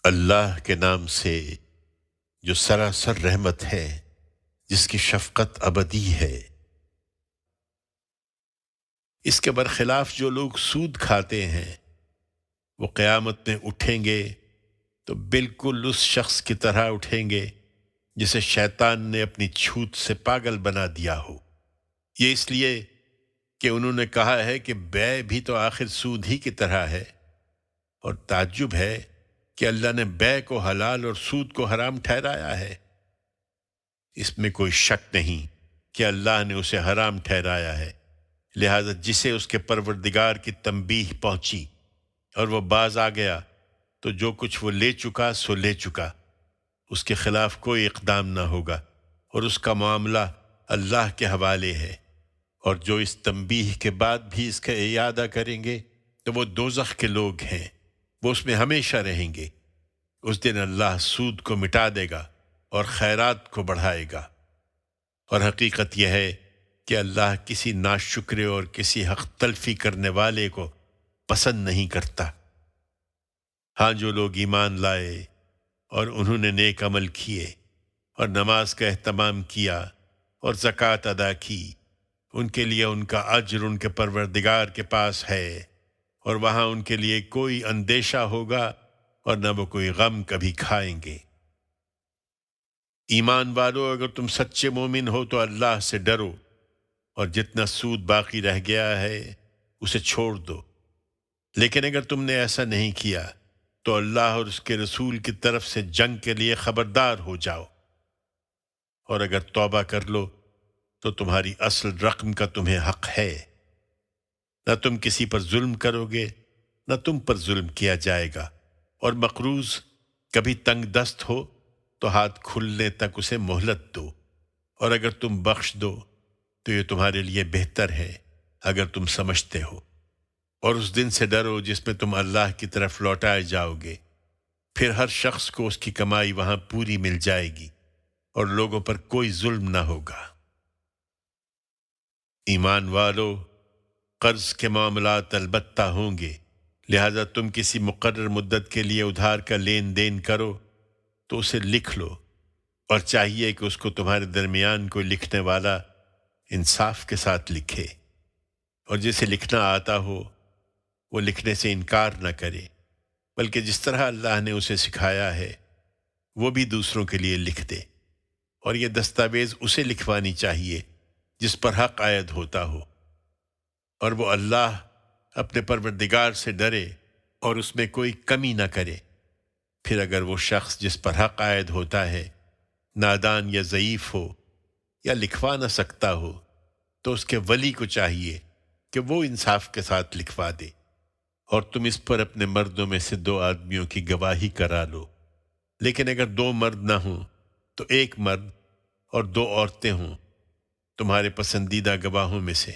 اللہ کے نام سے جو سراسر رحمت ہے، جس کی شفقت ابدی ہے۔ اس کے برخلاف جو لوگ سود کھاتے ہیں وہ قیامت میں اٹھیں گے تو بالکل اس شخص کی طرح اٹھیں گے جسے شیطان نے اپنی چھوت سے پاگل بنا دیا ہو۔ یہ اس لیے کہ انہوں نے کہا ہے کہ بے بھی تو آخر سود ہی کی طرح ہے، اور تعجب ہے کہ اللہ نے بے کو حلال اور سود کو حرام ٹھہرایا ہے۔ اس میں کوئی شک نہیں کہ اللہ نے اسے حرام ٹھہرایا ہے، لہذا جسے اس کے پروردگار کی تنبیہ پہنچی اور وہ باز آ گیا تو جو کچھ وہ لے چکا سو لے چکا، اس کے خلاف کوئی اقدام نہ ہوگا اور اس کا معاملہ اللہ کے حوالے ہے۔ اور جو اس تنبیہ کے بعد بھی اس کا اعادہ کریں گے تو وہ دوزخ کے لوگ ہیں، وہ اس میں ہمیشہ رہیں گے۔ اس دن اللہ سود کو مٹا دے گا اور خیرات کو بڑھائے گا، اور حقیقت یہ ہے کہ اللہ کسی ناشکرے اور کسی حق تلفی کرنے والے کو پسند نہیں کرتا۔ ہاں، جو لوگ ایمان لائے اور انہوں نے نیک عمل کیے اور نماز کا اہتمام کیا اور زکوٰۃ ادا کی، ان کے لیے ان کا اجر ان کے پروردگار کے پاس ہے، اور وہاں ان کے لیے کوئی اندیشہ ہوگا اور نہ وہ کوئی غم کبھی کھائیں گے۔ ایمان والو، اگر تم سچے مومن ہو تو اللہ سے ڈرو، اور جتنا سود باقی رہ گیا ہے اسے چھوڑ دو۔ لیکن اگر تم نے ایسا نہیں کیا تو اللہ اور اس کے رسول کی طرف سے جنگ کے لیے خبردار ہو جاؤ، اور اگر توبہ کر لو تو تمہاری اصل رقم کا تمہیں حق ہے۔ نہ تم کسی پر ظلم کرو گے، نہ تم پر ظلم کیا جائے گا، اور مقروض کبھی تنگ دست ہو تو ہاتھ کھلنے تک اسے مہلت دو، اور اگر تم بخش دو تو یہ تمہارے لیے بہتر ہے اگر تم سمجھتے ہو۔ اور اس دن سے ڈرو جس میں تم اللہ کی طرف لوٹائے جاؤ گے، پھر ہر شخص کو اس کی کمائی وہاں پوری مل جائے گی اور لوگوں پر کوئی ظلم نہ ہوگا۔ ایمان والو، قرض کے معاملات البتہ ہوں گے، لہذا تم کسی مقرر مدت کے لیے ادھار کا لین دین کرو تو اسے لکھ لو، اور چاہیے کہ اس کو تمہارے درمیان کوئی لکھنے والا انصاف کے ساتھ لکھے، اور جسے لکھنا آتا ہو وہ لکھنے سے انکار نہ کرے، بلکہ جس طرح اللہ نے اسے سکھایا ہے وہ بھی دوسروں کے لیے لکھ دے۔ اور یہ دستاویز اسے لکھوانی چاہیے جس پر حق عائد ہوتا ہو، اور وہ اللہ اپنے پروردگار سے ڈرے اور اس میں کوئی کمی نہ کرے۔ پھر اگر وہ شخص جس پر حق عائد ہوتا ہے نادان یا ضعیف ہو یا لکھوا نہ سکتا ہو تو اس کے ولی کو چاہیے کہ وہ انصاف کے ساتھ لکھوا دے، اور تم اس پر اپنے مردوں میں سے 2 آدمیوں کی گواہی کرا لو۔ لیکن اگر 2 مرد نہ ہوں تو 1 مرد اور 2 عورتیں ہوں تمہارے پسندیدہ گواہوں میں سے۔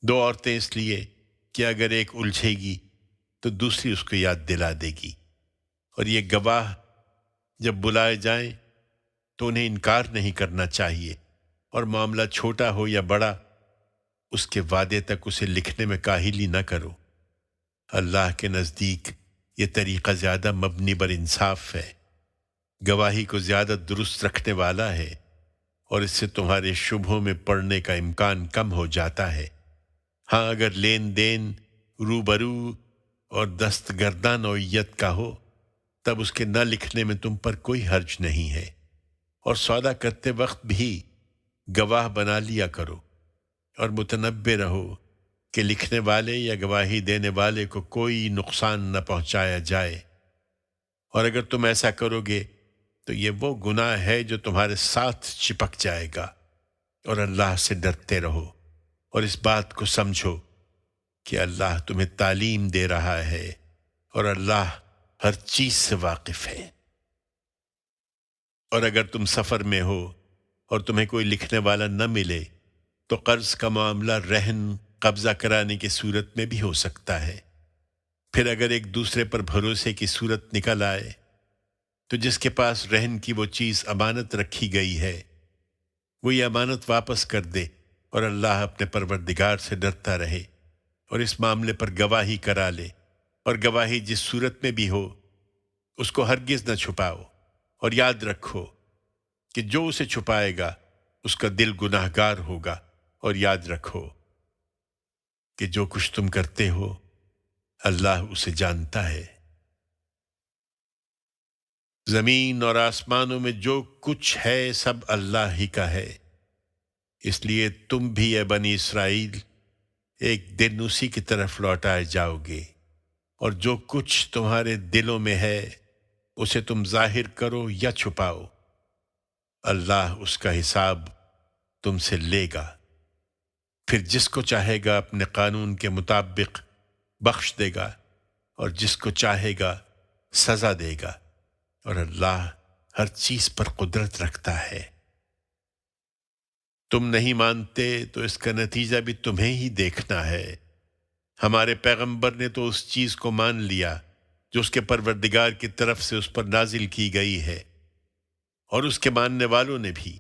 2 عورتیں اس لیے کہ اگر ایک الجھے گی تو دوسری اس کو یاد دلا دے گی، اور یہ گواہ جب بلائے جائیں تو انہیں انکار نہیں کرنا چاہیے، اور معاملہ چھوٹا ہو یا بڑا اس کے وعدے تک اسے لکھنے میں کاہلی نہ کرو۔ اللہ کے نزدیک یہ طریقہ زیادہ مبنی بر انصاف ہے، گواہی کو زیادہ درست رکھنے والا ہے، اور اس سے تمہارے شبہوں میں پڑنے کا امکان کم ہو جاتا ہے۔ ہاں، اگر لین دین روبرو اور دستگرداں نوعیت کا ہو تب اس کے نہ لکھنے میں تم پر کوئی حرج نہیں ہے، اور سودا کرتے وقت بھی گواہ بنا لیا کرو، اور متنبہ رہو کہ لکھنے والے یا گواہی دینے والے کو کوئی نقصان نہ پہنچایا جائے۔ اور اگر تم ایسا کرو گے تو یہ وہ گناہ ہے جو تمہارے ساتھ چپک جائے گا، اور اللہ سے ڈرتے رہو، اور اس بات کو سمجھو کہ اللہ تمہیں تعلیم دے رہا ہے، اور اللہ ہر چیز سے واقف ہے۔ اور اگر تم سفر میں ہو اور تمہیں کوئی لکھنے والا نہ ملے تو قرض کا معاملہ رہن قبضہ کرانے کی صورت میں بھی ہو سکتا ہے۔ پھر اگر ایک دوسرے پر بھروسے کی صورت نکل آئے تو جس کے پاس رہن کی وہ چیز امانت رکھی گئی ہے وہ یہ امانت واپس کر دے، اور اللہ اپنے پروردگار سے ڈرتا رہے اور اس معاملے پر گواہی کرا لے، اور گواہی جس صورت میں بھی ہو اس کو ہرگز نہ چھپاؤ، اور یاد رکھو کہ جو اسے چھپائے گا اس کا دل گناہگار ہوگا، اور یاد رکھو کہ جو کچھ تم کرتے ہو اللہ اسے جانتا ہے۔ زمین اور آسمانوں میں جو کچھ ہے سب اللہ ہی کا ہے، اس لیے تم بھی اے بنی اسرائیل ایک دن اسی کی طرف لوٹائے جاؤ گے، اور جو کچھ تمہارے دلوں میں ہے اسے تم ظاہر کرو یا چھپاؤ، اللہ اس کا حساب تم سے لے گا، پھر جس کو چاہے گا اپنے قانون کے مطابق بخش دے گا، اور جس کو چاہے گا سزا دے گا، اور اللہ ہر چیز پر قدرت رکھتا ہے۔ تم نہیں مانتے تو اس کا نتیجہ بھی تمہیں ہی دیکھنا ہے۔ ہمارے پیغمبر نے تو اس چیز کو مان لیا جو اس کے پروردگار کی طرف سے اس پر نازل کی گئی ہے، اور اس کے ماننے والوں نے بھی،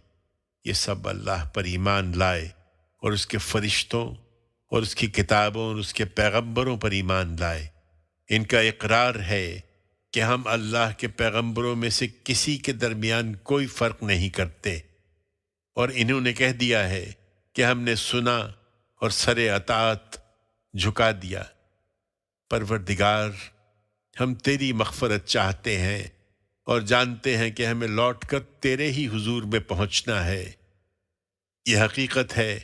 یہ سب اللہ پر ایمان لائے اور اس کے فرشتوں اور اس کی کتابوں اور اس کے پیغمبروں پر ایمان لائے۔ ان کا اقرار ہے کہ ہم اللہ کے پیغمبروں میں سے کسی کے درمیان کوئی فرق نہیں کرتے، اور انہوں نے کہہ دیا ہے کہ ہم نے سنا اور سر اطاعت جھکا دیا۔ پروردگار، ہم تیری مغفرت چاہتے ہیں اور جانتے ہیں کہ ہمیں لوٹ کر تیرے ہی حضور میں پہنچنا ہے۔ یہ حقیقت ہے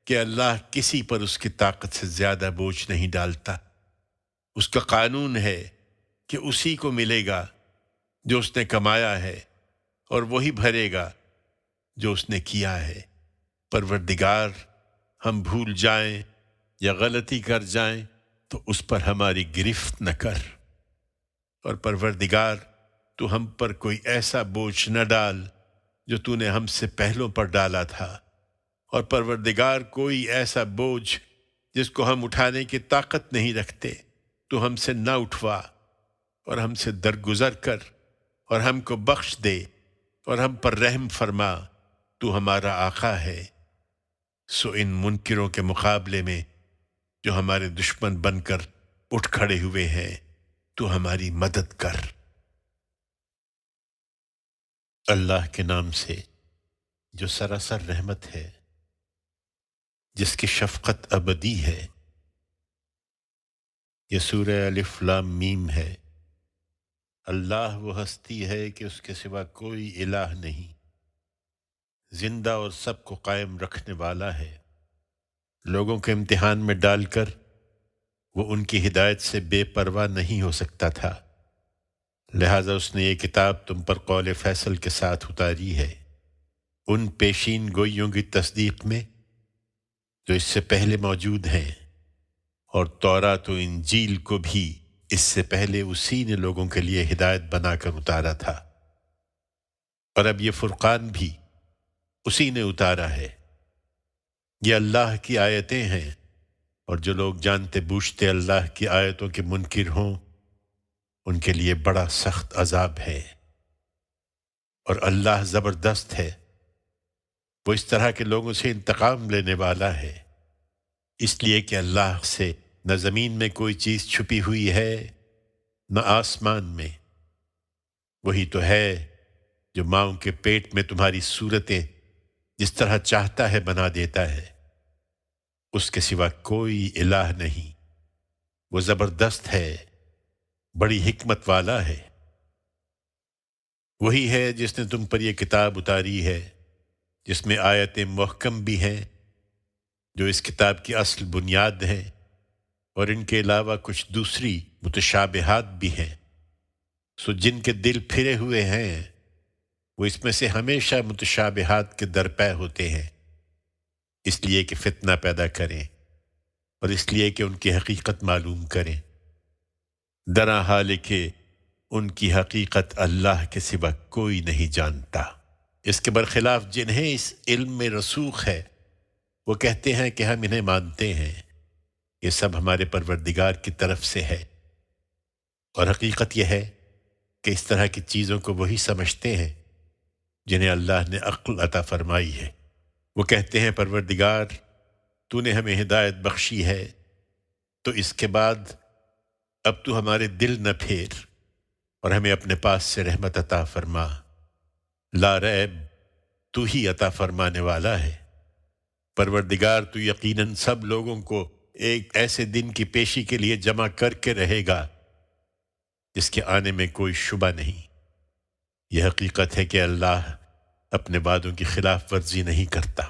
کہ اللہ کسی پر اس کی طاقت سے زیادہ بوجھ نہیں ڈالتا۔ اس کا قانون ہے کہ اسی کو ملے گا جو اس نے کمایا ہے، اور وہی بھرے گا جو اس نے کیا ہے۔ پروردگار، ہم بھول جائیں یا غلطی کر جائیں تو اس پر ہماری گرفت نہ کر، اور پروردگار تو ہم پر کوئی ایسا بوجھ نہ ڈال جو تو نے ہم سے پہلوں پر ڈالا تھا، اور پروردگار کوئی ایسا بوجھ جس کو ہم اٹھانے کی طاقت نہیں رکھتے تو ہم سے نہ اٹھوا، اور ہم سے درگزر کر اور ہم کو بخش دے اور ہم پر رحم فرما، تو ہمارا آقا ہے۔ سو ان منکروں کے مقابلے میں جو ہمارے دشمن بن کر اٹھ کھڑے ہوئے ہیں تو ہماری مدد کر۔ اللہ کے نام سے جو سراسر رحمت ہے، جس کی شفقت ابدی ہے۔ یہ سورہ الف لام میم ہے۔ اللہ وہ ہستی ہے کہ اس کے سوا کوئی الہ نہیں، زندہ اور سب کو قائم رکھنے والا ہے۔ لوگوں کے امتحان میں ڈال کر وہ ان کی ہدایت سے بے پرواہ نہیں ہو سکتا تھا، لہٰذا اس نے یہ کتاب تم پر قول فیصل کے ساتھ اتاری ہے، ان پیشین گوئیوں کی تصدیق میں جو اس سے پہلے موجود ہیں، اور تورات و انجیل کو بھی اس سے پہلے اسی نے لوگوں کے لیے ہدایت بنا کر اتارا تھا، اور اب یہ فرقان بھی اسی نے اتارا ہے۔ یہ اللہ کی آیتیں ہیں، اور جو لوگ جانتے بوجھتے اللہ کی آیتوں کے منکر ہوں ان کے لیے بڑا سخت عذاب ہے۔ اور اللہ زبردست ہے، وہ اس طرح کے لوگوں سے انتقام لینے والا ہے، اس لیے کہ اللہ سے نہ زمین میں کوئی چیز چھپی ہوئی ہے نہ آسمان میں۔ وہی تو ہے جو ماؤں کے پیٹ میں تمہاری صورتیں جس طرح چاہتا ہے بنا دیتا ہے، اس کے سوا کوئی الہ نہیں، وہ زبردست ہے، بڑی حکمت والا ہے۔ وہی ہے جس نے تم پر یہ کتاب اتاری ہے، جس میں آیتیں محکم بھی ہیں جو اس کتاب کی اصل بنیاد ہیں، اور ان کے علاوہ کچھ دوسری متشابہات بھی ہیں۔ سو جن کے دل پھرے ہوئے ہیں وہ اس میں سے ہمیشہ متشابہات کے درپے ہوتے ہیں، اس لیے کہ فتنہ پیدا کریں اور اس لیے کہ ان کی حقیقت معلوم کریں، درا حال کہ ان کی حقیقت اللہ کے سوا کوئی نہیں جانتا۔ اس کے برخلاف جنہیں اس علم میں رسوخ ہے وہ کہتے ہیں کہ ہم انہیں مانتے ہیں، یہ سب ہمارے پروردگار کی طرف سے ہے، اور حقیقت یہ ہے کہ اس طرح کی چیزوں کو وہی سمجھتے ہیں جنہیں اللہ نے عقل عطا فرمائی ہے۔ وہ کہتے ہیں پروردگار تو نے ہمیں ہدایت بخشی ہے، تو اس کے بعد اب تو ہمارے دل نہ پھیر اور ہمیں اپنے پاس سے رحمت عطا فرما۔ لا ریب تو ہی عطا فرمانے والا ہے۔ پروردگار تو یقیناً سب لوگوں کو ایک ایسے دن کی پیشی کے لیے جمع کر کے رہے گا جس کے آنے میں کوئی شبہ نہیں۔ یہ حقیقت ہے کہ اللہ اپنے وعدوں کی خلاف ورزی نہیں کرتا۔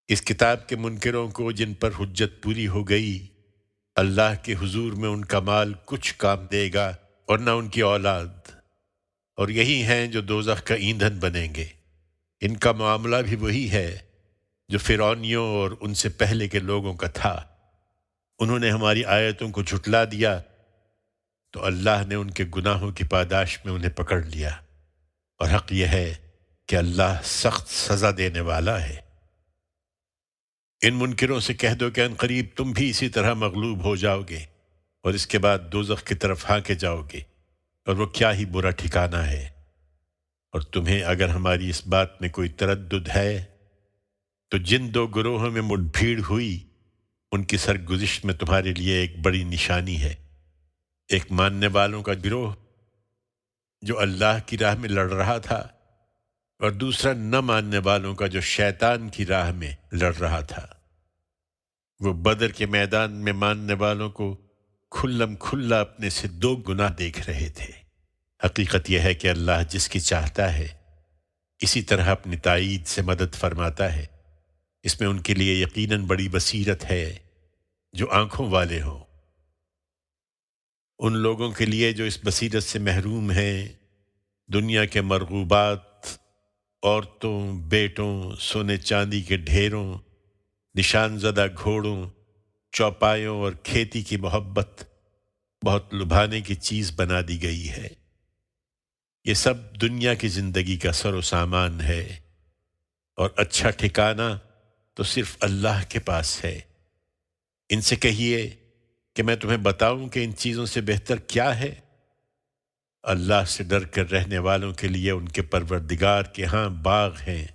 اس کتاب کے منکروں کو جن پر حجت پوری ہو گئی، اللہ کے حضور میں ان کا مال کچھ کام دے گا اور نہ ان کی اولاد، اور یہی ہیں جو دوزخ کا ایندھن بنیں گے۔ ان کا معاملہ بھی وہی ہے جو فرعونیوں اور ان سے پہلے کے لوگوں کا تھا۔ انہوں نے ہماری آیتوں کو جھٹلا دیا تو اللہ نے ان کے گناہوں کی پاداش میں انہیں پکڑ لیا، اور حق یہ ہے کہ اللہ سخت سزا دینے والا ہے۔ ان منکروں سے کہہ دو کہ ان قریب تم بھی اسی طرح مغلوب ہو جاؤ گے اور اس کے بعد دوزخ کی طرف ہانکے جاؤ گے، اور وہ کیا ہی برا ٹھکانہ ہے۔ اور تمہیں اگر ہماری اس بات میں کوئی تردد ہے تو جن دو گروہوں میں مٹ بھیڑ ہوئی ان کی سرگزشت میں تمہارے لیے ایک بڑی نشانی ہے۔ ایک ماننے والوں کا گروہ جو اللہ کی راہ میں لڑ رہا تھا، اور دوسرا نہ ماننے والوں کا جو شیطان کی راہ میں لڑ رہا تھا۔ وہ بدر کے میدان میں ماننے والوں کو کھلم کھلا اپنے سے دو گناہ دیکھ رہے تھے۔ حقیقت یہ ہے کہ اللہ جس کی چاہتا ہے اسی طرح اپنی تائید سے مدد فرماتا ہے۔ اس میں ان کے لیے یقیناً بڑی بصیرت ہے جو آنکھوں والے ہوں۔ ان لوگوں کے لیے جو اس بصیرت سے محروم ہیں، دنیا کے مرغوبات، عورتوں، بیٹوں، سونے چاندی کے ڈھیروں، نشان زدہ گھوڑوں، چوپایوں اور کھیتی کی محبت بہت لبھانے کی چیز بنا دی گئی ہے۔ یہ سب دنیا کی زندگی کا سر و سامان ہے، اور اچھا ٹھکانہ تو صرف اللہ کے پاس ہے۔ ان سے کہیے کہ میں تمہیں بتاؤں کہ ان چیزوں سے بہتر کیا ہے؟ اللہ سے ڈر کر رہنے والوں کے لیے ان کے پروردگار کے ہاں باغ ہیں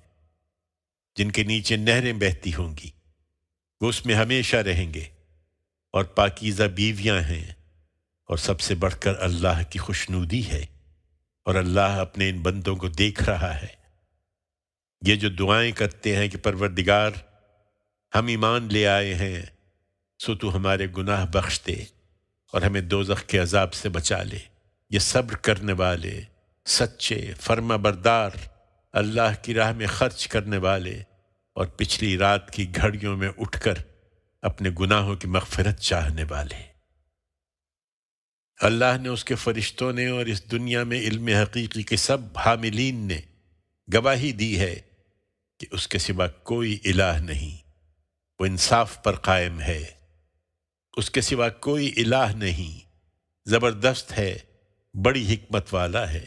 جن کے نیچے نہریں بہتی ہوں گی، وہ اس میں ہمیشہ رہیں گے، اور پاکیزہ بیویاں ہیں، اور سب سے بڑھ کر اللہ کی خوشنودی ہے، اور اللہ اپنے ان بندوں کو دیکھ رہا ہے۔ یہ جو دعائیں کرتے ہیں کہ پروردگار ہم ایمان لے آئے ہیں سو تو ہمارے گناہ بخش دے اور ہمیں دوزخ کے عذاب سے بچا لے، یہ صبر کرنے والے، سچے، فرما بردار، اللہ کی راہ میں خرچ کرنے والے، اور پچھلی رات کی گھڑیوں میں اٹھ کر اپنے گناہوں کی مغفرت چاہنے والے۔ اللہ نے، اس کے فرشتوں نے اور اس دنیا میں علم حقیقی کے سب حاملین نے گواہی دی ہے کہ اس کے سوا کوئی الہ نہیں، وہ انصاف پر قائم ہے، اس کے سوا کوئی الہ نہیں، زبردست ہے، بڑی حکمت والا ہے۔